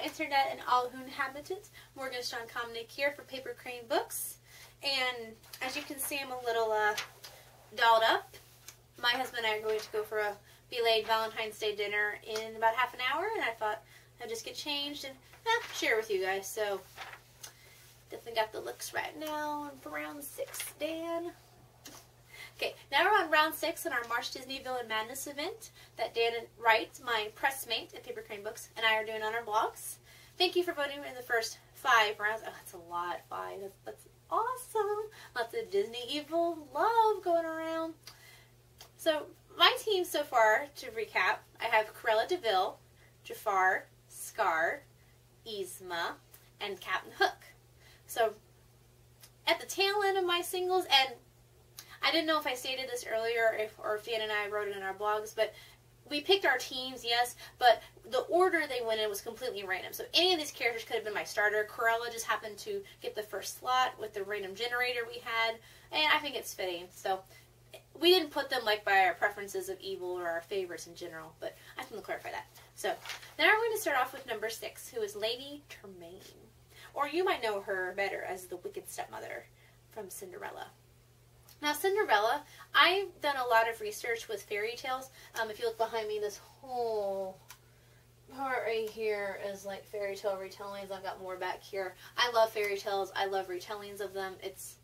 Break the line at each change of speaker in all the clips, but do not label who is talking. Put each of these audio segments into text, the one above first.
internet and all who inhabit it. Morgenstern Comnic here for Paper Crane Books. And as you can see, I'm a little dolled up. My husband and I are going to go for a belated Valentine's Day dinner in about half an hour, and I thought I'd just get changed and share with you guys. So, definitely got the looks right now for round 6, Dan. Okay, now we're on round 6 in our March Disney Villain Madness event that Dan Wright, my pressmate at Paper Crane Books, and I are doing on our blogs. Thank you for voting in the first 5 rounds. Oh, that's a lot, 5. That's awesome. Lots of Disney evil love going around. So, my team so far, to recap, I have Cruella de Vil, Jafar, Scar, Yzma, and Captain Hook. So, at the tail end of my singles, and I didn't know if I stated this earlier or if Dan and I wrote it in our blogs, but we picked our teams, yes, but the order they went in was completely random. So any of these characters could have been my starter. Cruella just happened to get the first slot with the random generator we had, and I think it's fitting. So we didn't put them like by our preferences of evil or our favorites in general, but I can clarify that. So now we're going to start off with number 6, who is Lady Tremaine. Or you might know her better as the wicked stepmother from Cinderella. Now, Cinderella, I've done a lot of research with fairy tales. If you look behind me, this whole part right here is like fairy tale retellings. I've got more back here. I love fairy tales. I love retellings of them. It's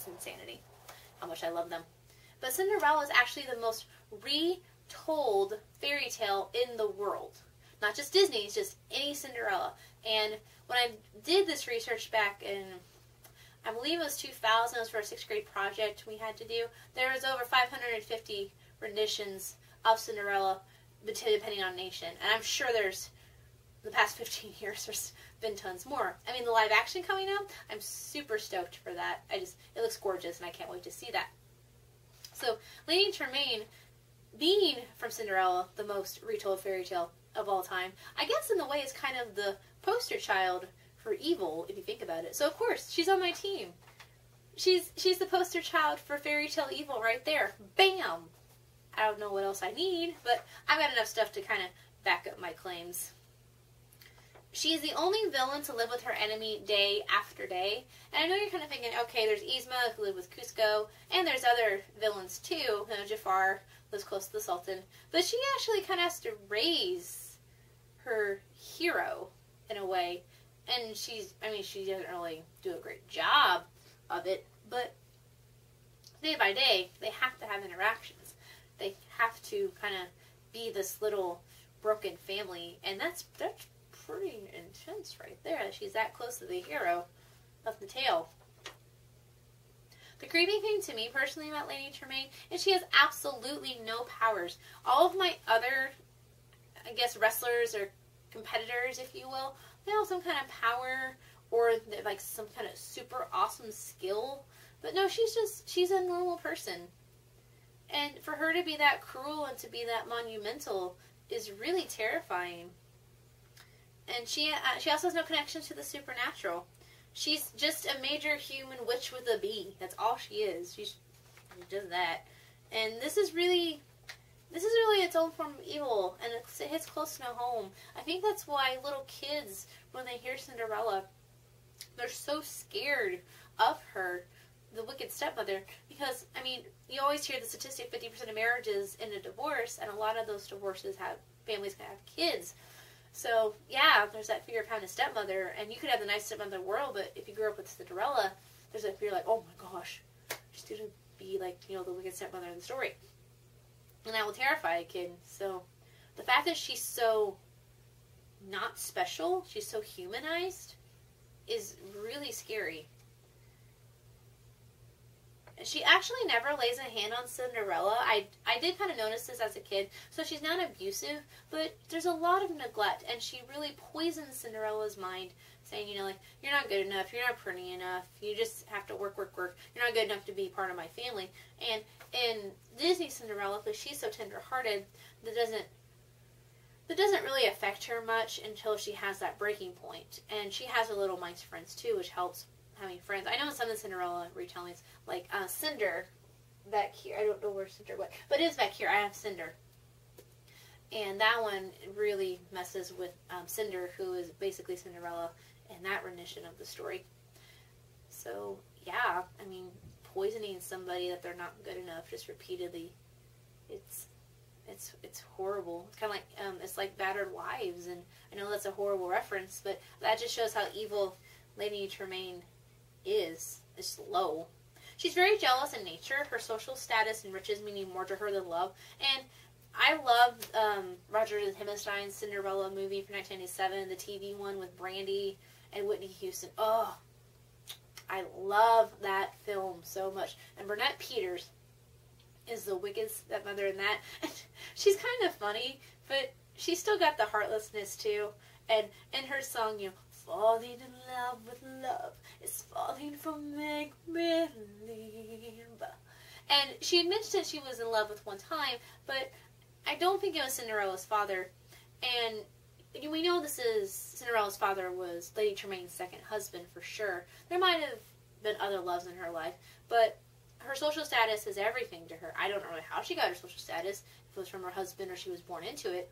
insanity how much I love them. But Cinderella is actually the most retold fairy tale in the world. Not just Disney, it's just any Cinderella. And when I did this research back in, I believe it was 2000, it was for a 6th grade project we had to do. There was over 550 renditions of Cinderella, depending on nation. And I'm sure there's, the past 15 years, there's been tons more. I mean, the live action coming up, I'm super stoked for that. It looks gorgeous, and I can't wait to see that. So, Lady Tremaine, being from Cinderella, the most retold fairy tale of all time, I guess in the way is kind of the poster child for evil, if you think about it. So of course, she's on my team. She's the poster child for fairy tale evil right there. Bam! I don't know what else I need, but I've got enough stuff to kind of back up my claims. She's the only villain to live with her enemy day after day. And I know you're kind of thinking, okay, there's Yzma, who lived with Cusco, and there's other villains too. You know, Jafar lives close to the Sultan. But she actually kind of has to raise her hero in a way. And she doesn't really do a great job of it, but day by day, they have to have interactions. They have to kind of be this little broken family, and that's pretty intense right there, that she's that close to the hero of the tale. The creepy thing to me, personally, about Lady Tremaine is she has absolutely no powers. All of my other, I guess, wrestlers or competitors, if you will, they have some kind of power or like some kind of super awesome skill. But no, she's a normal person. And for her to be that cruel and to be that monumental is really terrifying. And she also has no connection to the supernatural. She's just a major human witch with a B. That's all she is. She does that. And this is really its own form of evil, and it hits close to home. I think that's why little kids, when they hear Cinderella, they're so scared of her, the wicked stepmother, because, I mean, you always hear the statistic, 50% of marriages end in divorce, and a lot of those divorces families can have kids. So, yeah, there's that fear of having a stepmother, and you could have the nice stepmother in the world, but if you grew up with Cinderella, there's that fear like, oh my gosh, she's going to be like, you know, the wicked stepmother in the story. And that will terrify a kid. So, the fact that she's so not special, she's so humanized, is really scary. She actually never lays a hand on Cinderella. I did kind of notice this as a kid. So she's not abusive, but there's a lot of neglect, and she really poisons Cinderella's mind, saying, you know, like, you're not good enough, you're not pretty enough, you just have to work, you're not good enough to be part of my family. And in Disney Cinderella, because she's so tender-hearted, that doesn't really affect her much until she has that breaking point. And she has her little mice friends too, which helps having friends. I know in some of the Cinderella retellings, like Cinder back here, I don't know where Cinder went, but it is back here. I have Cinder. And that one really messes with Cinder, who is basically Cinderella in that rendition of the story. So, yeah, I mean, poisoning somebody that they're not good enough just repeatedly, it's horrible. It's kind of like, it's like Battered Wives, and I know that's a horrible reference, but that just shows how evil Lady Tremaine is. It's low. She's very jealous in nature. Her social status and riches meaning more to her than love. And I love Roger Hammerstein's Cinderella movie from 1997, the TV one with Brandy and Whitney Houston. Oh, I love that film so much. And Burnett Peters is the wicked stepmother in that. And she's kind of funny, but she's still got the heartlessness too. And in her song, you know, falling in love with love is falling for make-believe. And she admits that she was in love with one time, but I don't think it was Cinderella's father. And we know Cinderella's father was Lady Tremaine's second husband for sure. There might have been other loves in her life, but her social status is everything to her. I don't know really how she got her social status, if it was from her husband or she was born into it.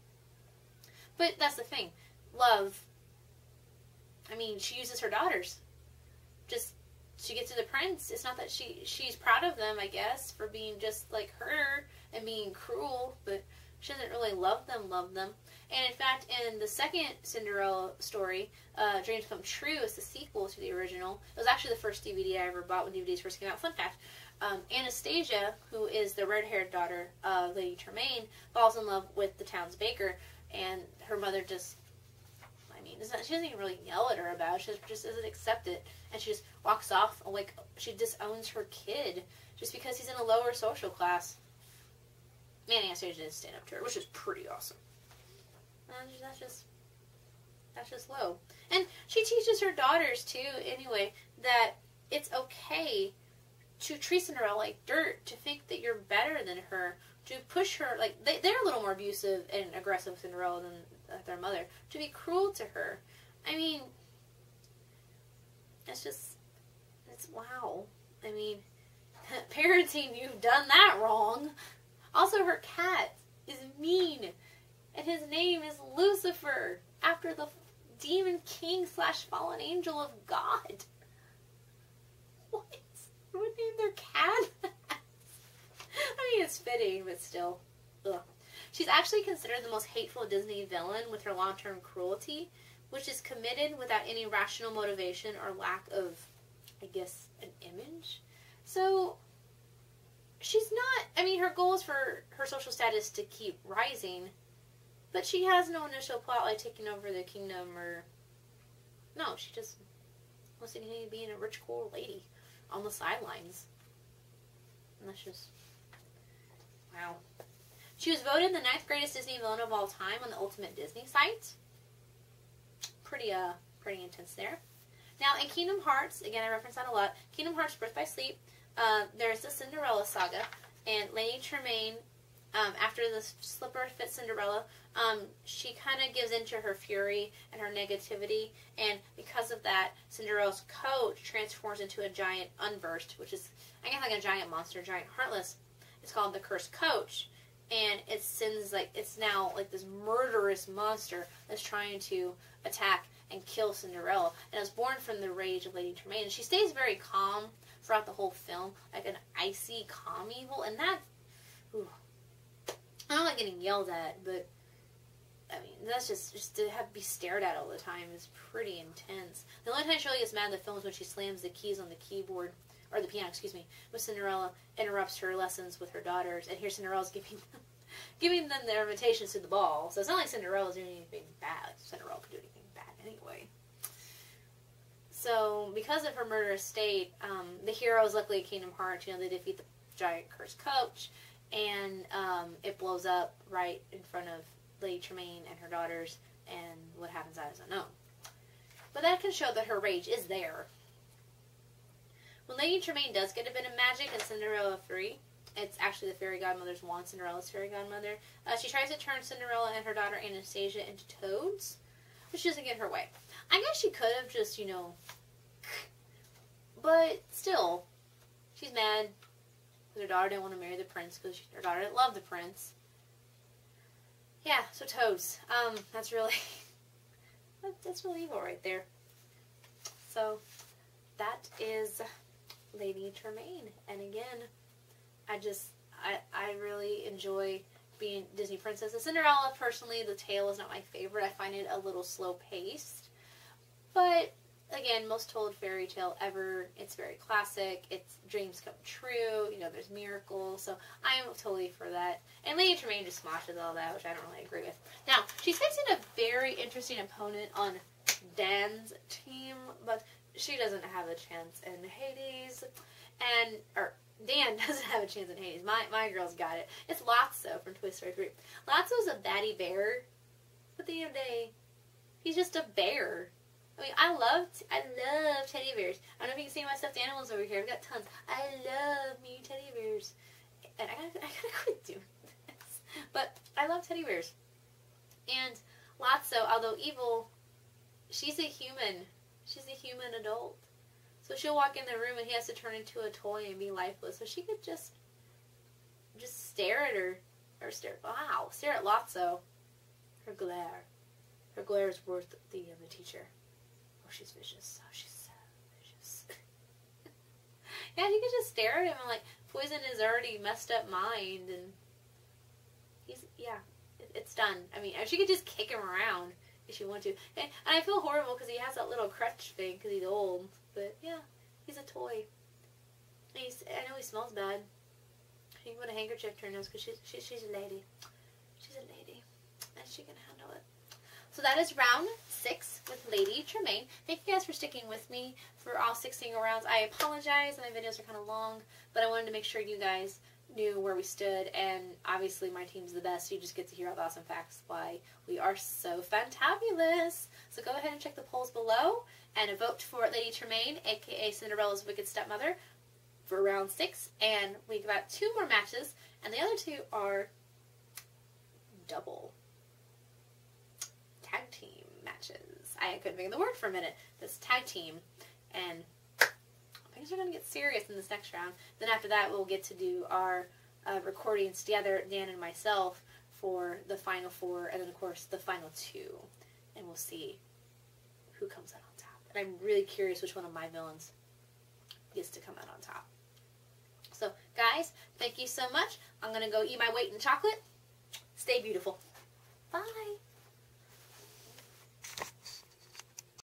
But that's the thing. Love, I mean, she uses her daughters. Just, she gets to the prince. It's not that she's proud of them, I guess, for being just like her and being cruel, but she doesn't really love them. And in fact, in the second Cinderella story, Dreams Come True is the sequel to the original. It was actually the first DVD I ever bought when DVDs first came out. Fun fact, Anastasia, who is the red-haired daughter of Lady Tremaine, falls in love with the town's baker, and her mother just, I mean, she doesn't even really yell at her about it. She just doesn't accept it, and she just walks off, like, she disowns her kid just because he's in a lower social class. Man, Anastasia didn't stand up to her, which is pretty awesome. And that's just low. And she teaches her daughters, too, anyway, that it's okay to treat Cinderella like dirt, to think that you're better than her, to push her, like, they're a little more abusive and aggressive with Cinderella than their mother, to be cruel to her. I mean, it's wow. I mean, parenting, you've done that wrong. Also, her cat is mean, and his name is Lucifer, after the demon king / fallen angel of God. What? Who would name their cat? I mean, it's fitting, but still. Ugh. She's actually considered the most hateful Disney villain with her long-term cruelty, which is committed without any rational motivation or lack of, I guess, an image. So, she's not, I mean, her goal is for her social status to keep rising, but she has no initial plot like taking over the kingdom or, no, she just wants to continue being a rich, cool lady on the sidelines. And that's just, wow. She was voted the 9th greatest Disney villain of all time on the Ultimate Disney site. Pretty intense there. Now, in Kingdom Hearts, again, I reference that a lot, Kingdom Hearts Birth by Sleep, there's the Cinderella saga, and Lady Tremaine, after the slipper fits Cinderella, she kind of gives into her fury and her negativity, and because of that, Cinderella's coat transforms into a giant unversed, which is, I guess, like a giant monster, giant heartless. It's called the Cursed Coach, and it sends, like, it's now, like, this murderous monster that's trying to attack and kill Cinderella, and it was born from the rage of Lady Tremaine, and she stays very calm throughout the whole film, like an icy, calm evil, and that, ooh, I don't like getting yelled at, but, I mean, that's just to be stared at all the time is pretty intense. The only time she really gets mad in the film is when she slams the keys on the keyboard, or the piano, excuse me, when Cinderella interrupts her lessons with her daughters, and here Cinderella's giving them their invitations to the ball. So it's not like Cinderella's doing anything bad. Cinderella could do anything bad anyway. So, because of her murderous state, the heroes, luckily, at Kingdom Hearts, you know, they defeat the giant cursed coach, and it blows up right in front of Lady Tremaine and her daughters, and what happens that is unknown. But that can show that her rage is there. When Lady Tremaine does get a bit of magic in Cinderella 3, it's actually the fairy godmother's wand, Cinderella's fairy godmother. She tries to turn Cinderella and her daughter Anastasia into toads, but she doesn't get her way. I guess she could have just, you know, but still, she's mad because her daughter didn't want to marry the prince because her daughter didn't love the prince. Yeah, so toads. That's really, that's really evil right there. So, that is Lady Tremaine. And again, I really enjoy being Disney princess. The Cinderella, personally, the tale is not my favorite. I find it a little slow-paced. But, again, most told fairy tale ever. It's very classic. It's dreams come true. You know, there's miracles. So, I am totally for that. And Lady Tremaine just smashes all that, which I don't really agree with. Now, she's facing a very interesting opponent on Dan's team, but she doesn't have a chance in Hades. Or Dan doesn't have a chance in Hades. My girl's got it. It's Lotso from Toy Story 3. Lotso's a baddie bear, but at the end of the day, he's just a bear. I mean, I love teddy bears. I don't know if you can see my stuffed animals over here. I've got tons. I love me teddy bears. And I gotta quit doing this. But I love teddy bears. And Lotso, although evil, she's a human. She's a human adult. So she'll walk in the room and he has to turn into a toy and be lifeless. So she could just stare at her. Or stare at Lotso. Her glare. Her glare is worth the teacher. Oh, she's vicious. Oh, she's so vicious. Yeah, she could just stare at him and like poison his already messed up mind, and it's done. I mean, she could just kick him around if she wanted to. And I feel horrible because he has that little crutch thing because he's old. But yeah, he's a toy. And I know he smells bad. He can put a handkerchief to her nose because she's a lady. She's a lady, and she can handle it. So that is round 6 with Lady Tremaine. Thank you guys for sticking with me for all 6 single rounds. I apologize, my videos are kind of long, but I wanted to make sure you guys knew where we stood, and obviously my team's the best, so you just get to hear all the awesome facts why we are so fantabulous. So go ahead and check the polls below, and vote for Lady Tremaine, aka Cinderella's wicked stepmother, for round 6, and we got 2 more matches, and the other 2 are double tag team matches. I couldn't think of the word for a minute. This tag team, and things are going to get serious in this next round. Then after that, we'll get to do our recordings together, Dan and myself, for the final 4, and then of course the final 2, and we'll see who comes out on top. And I'm really curious which one of my villains gets to come out on top. So guys, thank you so much. I'm going to go eat my weight in chocolate. Stay beautiful. Bye.